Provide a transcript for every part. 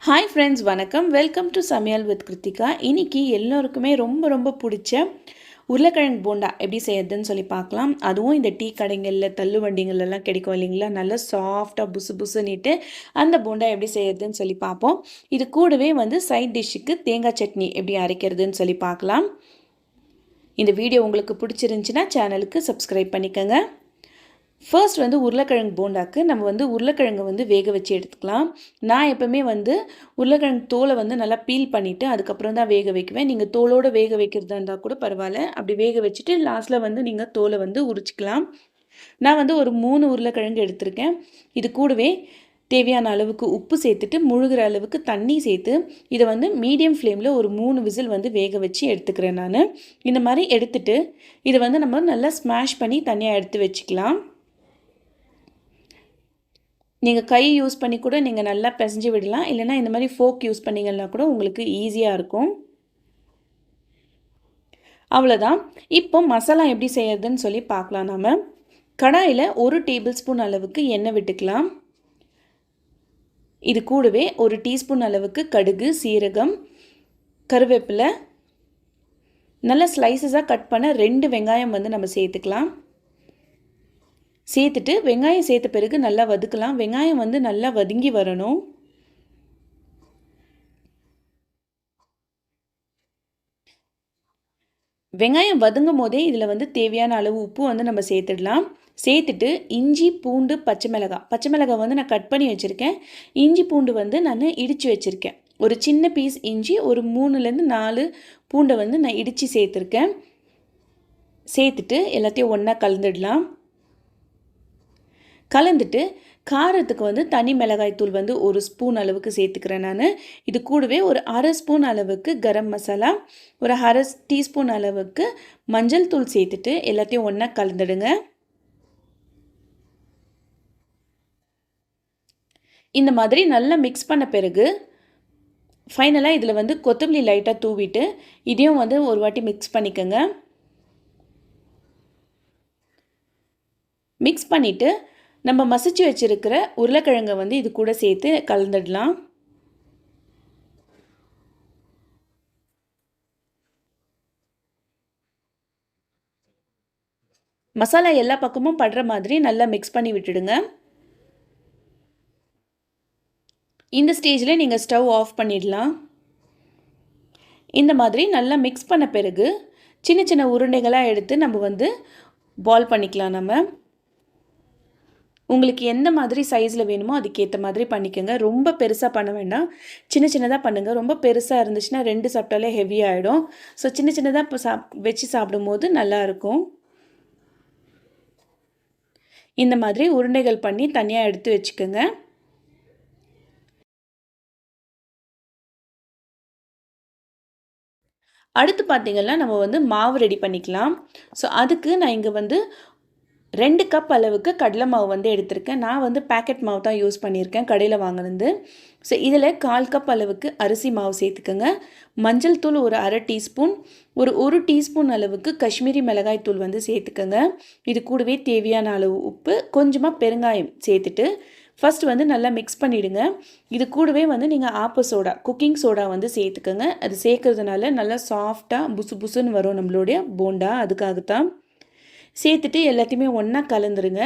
Hi friends, வணக்கம். Welcome to சமையல் with Kiruthika. இன்றைக்கி எல்லோருக்குமே ரொம்ப ரொம்ப பிடிச்ச உருளைக்கிழங்கு போண்டா எப்படி செய்யறதுன்னு சொல்லி பார்க்கலாம். அதுவும் இந்த டீ கடைகளில் தள்ளு வண்டிங்கள்லாம் கிடைக்கும் இல்லைங்களா, நல்லா சாஃப்டாக புசு புசுன்னிட்டு அந்த போண்டா எப்படி செய்யறதுன்னு சொல்லி பார்ப்போம். இது கூடவே சைட் டிஷ்ஷுக்கு தேங்காய் சட்னி எப்படி அரைக்கிறதுன்னு சொல்லி பார்க்கலாம். இந்த வீடியோ உங்களுக்கு பிடிச்சிருந்துச்சின்னா சேனலுக்கு சப்ஸ்கிரைப் பண்ணிக்கோங்க. ஃபர்ஸ்ட் உருளைக்கிழங்கு போண்டாக்கு நம்ம உருளைக்கிழங்கு வேக வச்சு எடுத்துக்கலாம். நான் எப்போவுமே உருளைக்கிழங்கு தோலை நல்லா பீல் பண்ணிவிட்டு அதுக்கப்புறம் தான் வேக வைக்குவேன். நீங்கள் தோலோடு வேக வைக்கிறதா இருந்தால் கூட பரவாயில்ல. அப்படி வேக வச்சுட்டு லாஸ்ட்டில் நீங்கள் தோலை உரிச்சிக்கலாம். நான் ஒரு 3 உருளைக்கிழங்கு எடுத்திருக்கேன். இது கூடவே தேவையான அளவுக்கு உப்பு சேர்த்துட்டு முழுகிற அளவுக்கு தண்ணி சேர்த்து இதை மீடியம் ஃப்ளேமில் ஒரு 3 விசில் வேக வச்சு எடுத்துக்கிறேன். நான் இந்த மாதிரி எடுத்துட்டு இதை நம்ம நல்லா ஸ்மாஷ் பண்ணி தனியாக எடுத்து வச்சுக்கலாம். நீங்கள் கை யூஸ் பண்ணி கூட நீங்கள் நல்லா பிசைஞ்சு விடலாம். இல்லைனா இந்த மாதிரி ஃபோக் யூஸ் பண்ணிங்கன்னா கூட உங்களுக்கு ஈஸியாக இருக்கும். அவ்வளோதான். இப்போ மசாலா எப்படி செய்யறதுன்னு சொல்லி பார்க்கலாம். நம்ம கடாயில் 1 டேபிள் ஸ்பூன் அளவுக்கு எண்ணெய் விட்டுக்கலாம். இது கூடவே 1 டீஸ்பூன் அளவுக்கு கடுகு, சீரகம், கருவேப்பிலை, நல்ல ஸ்லைசஸாக கட் பண்ண 2 வெங்காயம் நம்ம சேர்த்துக்கலாம். சேர்த்துட்டு வெங்காயம் சேர்த்த பிறகு நல்லா வதக்கலாம். வெங்காயம் நல்லா வதங்கி வரணும். வெங்காயம் வதங்கும் போதே இதில் தேவையான அளவு உப்பு நம்ம சேர்த்துடலாம். சேர்த்துட்டு இஞ்சி, பூண்டு, பச்சை மிளகாய் நான் கட் பண்ணி வச்சுருக்கேன். இஞ்சி பூண்டு நான் இடித்து வச்சுருக்கேன். ஒரு சின்ன பீஸ் இஞ்சி, ஒரு 3லேருந்து 4 பூண்டை நான் இடித்து சேர்த்துருக்கேன். சேர்த்துட்டு எல்லாத்தையும் ஒன்றா கலந்துடலாம். கலந்துட்டு காரத்துக்கு தனி மிளகாய் தூள் 1 ஸ்பூன் அளவுக்கு சேர்த்துக்கிறேன். நான் இது கூடவே ஒரு 1/2 ஸ்பூன் அளவுக்கு கரம் மசாலா, ஒரு 1/2 டீஸ்பூன் அளவுக்கு மஞ்சள் தூள் சேர்த்துட்டு எல்லாத்தையும் ஒன்றா கலந்துடுங்க. இந்த மாதிரி நல்லா மிக்ஸ் பண்ண பிறகு ஃபைனலாக இதில் கொத்தமல்லி லைட்டாக தூவிட்டு இதையும் ஒரு வாட்டி மிக்ஸ் பண்ணிக்கோங்க. மிக்ஸ் பண்ணிவிட்டு நம்ம மசிச்சு வச்சுருக்கிற உருளைக்கிழங்கை இது கூட சேர்த்து கலந்துடலாம். மசாலா எல்லா பக்கமும் படுற மாதிரி நல்லா மிக்ஸ் பண்ணி விட்டுடுங்க. இந்த ஸ்டேஜில் நீங்கள் ஸ்டவ் ஆஃப் பண்ணிடலாம். இந்த மாதிரி நல்லா மிக்ஸ் பண்ண பிறகு சின்ன சின்ன உருண்டைகளாக எடுத்து நம்ம பால் பண்ணிக்கலாம். நம்ம உங்களுக்கு எந்த மாதிரி சைஸில் வேணுமோ அதுக்கேற்ற மாதிரி பண்ணிக்கோங்க. ரொம்ப பெருசாக பண்ண வேண்டாம், சின்ன சின்னதாக பண்ணுங்கள். ரொம்ப பெருசாக இருந்துச்சுன்னா 2 சாப்பிட்டாலே ஹெவி ஆகிடும். ஸோ சின்ன சின்னதாக இப்போ வச்சு சாப்பிடும்போது நல்லாயிருக்கும். இந்த மாதிரி உருண்டைகள் பண்ணி தனியாக எடுத்து வச்சுக்கோங்க. அடுத்து பார்த்திங்கன்னா நம்ம மாவு ரெடி பண்ணிக்கலாம். ஸோ அதுக்கு நான் இங்கே 2 கப் அளவுக்கு கடலை மாவு எடுத்திருக்கேன். நான் பேக்கெட் மாவு தான் யூஸ் பண்ணியிருக்கேன், கடையில் வாங்கினது. ஸோ இதில் 1/4 கப் அளவுக்கு அரிசி மாவு சேர்த்துக்கோங்க. மஞ்சள் தூள் ஒரு 1/2 டீஸ்பூன், ஒரு 1 டீஸ்பூன் அளவுக்கு காஷ்மீரி மிளகாய் தூள் சேர்த்துக்கோங்க. இது கூடவே தேவையான அளவு உப்பு, கொஞ்சமாக பெருங்காயம் சேர்த்துட்டு ஃபஸ்ட் நல்லா மிக்ஸ் பண்ணிவிடுங்க. இது கூடவே நீங்கள் ஆப்ப சோடா, குக்கிங் சோடா சேர்த்துக்கோங்க. அது சேர்க்கறதுனால நல்லா சாஃப்டாக புசு புசுன்னு வரும் நம்மளுடைய போண்டா, அதுக்காகத்தான். சேர்த்துட்டு எல்லாத்தையுமே ஒன்றா கலந்துருங்க.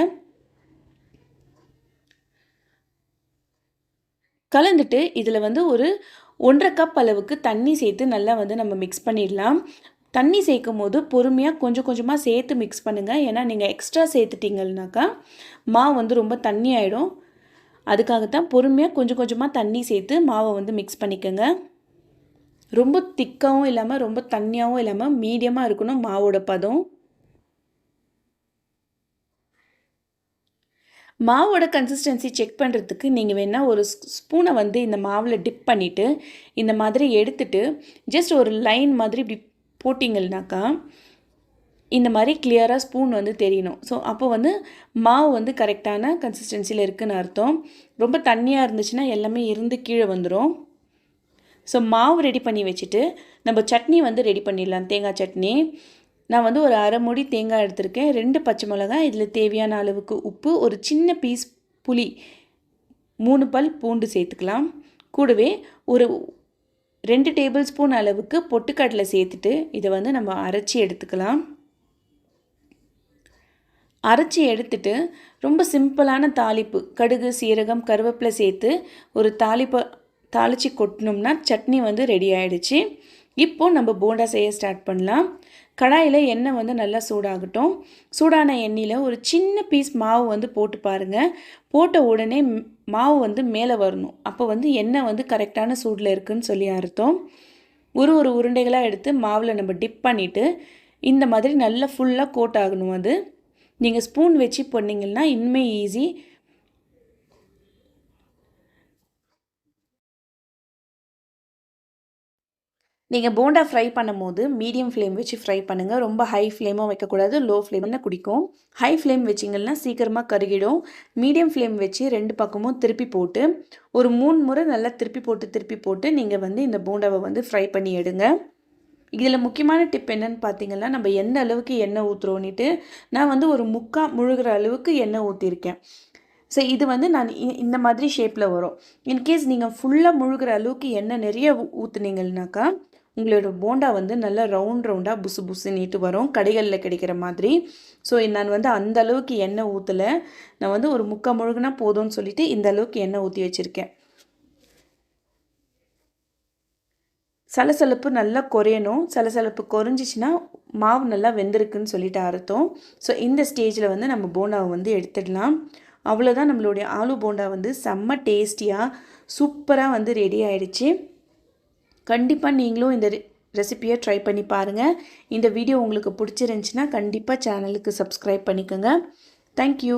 கலந்துட்டு இதில் ஒரு 1/2 கப் அளவுக்கு தண்ணி சேர்த்து நல்லா நம்ம மிக்ஸ் பண்ணிடலாம். தண்ணி சேர்க்கும் போது பொறுமையாக கொஞ்சம் கொஞ்சமாக சேர்த்து மிக்ஸ் பண்ணுங்கள். ஏன்னா நீங்கள் எக்ஸ்ட்ரா சேர்த்துட்டிங்கன்னாக்கா மாவு ரொம்ப தண்ணி ஆகிடும். அதுக்காகத்தான் பொறுமையாக கொஞ்சம் கொஞ்சமாக தண்ணி சேர்த்து மாவை மிக்ஸ் பண்ணிக்கோங்க. ரொம்ப திக்காகவும் இல்லாமல் ரொம்ப தண்ணியாகவும் இல்லாமல் மீடியமாக இருக்கணும் மாவோட பதம். மாவோட கன்சிஸ்டன்சி செக் பண்ணுறதுக்கு நீங்கள் வேணால் ஒரு ஸ்பூனை இந்த மாவில் டிப் பண்ணிவிட்டு இந்த மாதிரி எடுத்துட்டு ஜஸ்ட் ஒரு லைன் மாதிரி இப்படி போட்டிங்கன்னாக்கா இந்த மாதிரி கிளியராக ஸ்பூன் தெரியணும். ஸோ அப்போ மாவு கரெக்டான கன்சிஸ்டன்சியில் இருக்குதுன்னு அர்த்தம். ரொம்ப தண்ணியாக இருந்துச்சுன்னா எல்லாமே இருந்து கீழே வந்துடும். ஸோ மாவு ரெடி பண்ணி வச்சுட்டு நம்ம சட்னி ரெடி பண்ணிடலாம், தேங்காய் சட்னி. நான் ஒரு 1/2 மூடி தேங்காய் எடுத்திருக்கேன், 2 பச்சை மிளகாய், இதில் தேவையான அளவுக்கு உப்பு, ஒரு சின்ன பீஸ் புளி, 3 பல் பூண்டு சேர்த்துக்கலாம். கூடவே ஒரு 2 டேபிள் ஸ்பூன் அளவுக்கு பொட்டுக்கடலை சேர்த்துட்டு இதை வந்து நம்ம அரைச்சி எடுத்துக்கலாம். அரைச்சி எடுத்துட்டு ரொம்ப சிம்பிளான தாளிப்பு, கடுகு, சீரகம், கருவேப்பிலை சேர்த்து ஒரு தாளித்து கொட்டினோம்னா சட்னி வந்து ரெடி ஆகிடுச்சு. இப்போது நம்ம போண்டா செய்ய ஸ்டார்ட் பண்ணலாம். கடாயில் எண்ணெய் வந்து நல்லா சூடாகட்டும். சூடான எண்ணெயில் ஒரு சின்ன பீஸ் மாவு வந்து போட்டு பாருங்கள். போட்ட உடனே மாவு வந்து மேலே வரணும். அப்போ வந்து எண்ணெய் வந்து கரெக்டான சூடில் இருக்குதுன்னு சொல்லி அர்த்தம். ஒரு உருண்டைகளாக எடுத்து மாவில் நம்ம டிப் பண்ணிவிட்டு இந்த மாதிரி நல்லா ஃபுல்லாக கோட் ஆகணும். அது நீங்கள் ஸ்பூன் வச்சு பண்ணிங்கன்னா இன்னுமே ஈஸி. நீங்கள் போண்டா ஃப்ரை பண்ணும்போது மீடியம் ஃப்ளேம் வச்சு ஃப்ரை பண்ணுங்கள். ரொம்ப ஹை ஃப்ளேமும் வைக்கக்கூடாது, லோ ஃப்ளேம்னா குடிக்கும். ஹை ஃப்ளேம் வச்சிங்கன்னா சீக்கிரமாக கருகிடும். மீடியம் ஃப்ளேம் வச்சு 2 பக்கமும் திருப்பி போட்டு ஒரு 3 முறை நல்லா திருப்பி போட்டு நீங்கள் வந்து இந்த போண்டாவை வந்து ஃப்ரை பண்ணி எடுங்க. இதில் முக்கியமான டிப் என்னென்னு பார்த்தீங்கன்னா, நம்ம எந்த அளவுக்கு எண்ணெய் ஊற்றுறோன்னிட்டு நான் வந்து ஒரு முழுகிற அளவுக்கு எண்ணெய் ஊற்றிருக்கேன். ஸோ இது வந்து நான் இந்த மாதிரி ஷேப்பில் வரும். இன்கேஸ் நீங்கள் ஃபுல்லாக முழுகிற அளவுக்கு எண்ணெய் நிறைய ஊற்றுனீங்கன்னாக்கா உங்களோட போண்டா வந்து நல்லா ரவுண்டாக புசு நீட்டு வரும், கடைகளில் கிடைக்கிற மாதிரி. ஸோ நான் வந்து அந்த அளவுக்கு எண்ணெய் ஊற்றலை. நான் வந்து ஒரு முழுகினா போதும்னு சொல்லிவிட்டு இந்த அளவுக்கு எண்ணெய் ஊற்றி வச்சுருக்கேன். சலசலப்பு நல்லா குறையணும். சலசலப்பு குறைஞ்சிச்சின்னா மாவு நல்லா வெந்திருக்குன்னு சொல்லிட்டு அர்த்தம். ஸோ இந்த ஸ்டேஜில் வந்து நம்ம போண்டாவை வந்து எடுத்துடலாம். அவ்வளோதான், நம்மளுடைய ஆலு போண்டா வந்து செம்ம டேஸ்டியாக சூப்பராக வந்து ரெடி ஆகிடுச்சு. கண்டிப்பாக நீங்களும் இந்த ரெசிபியை ட்ரை பண்ணி பாருங்கள். இந்த வீடியோ உங்களுக்கு பிடிச்சிருந்துச்சின்னா கண்டிப்பாக சேனலுக்கு சப்ஸ்கிரைப் பண்ணிக்கோங்க. தேங்க்யூ.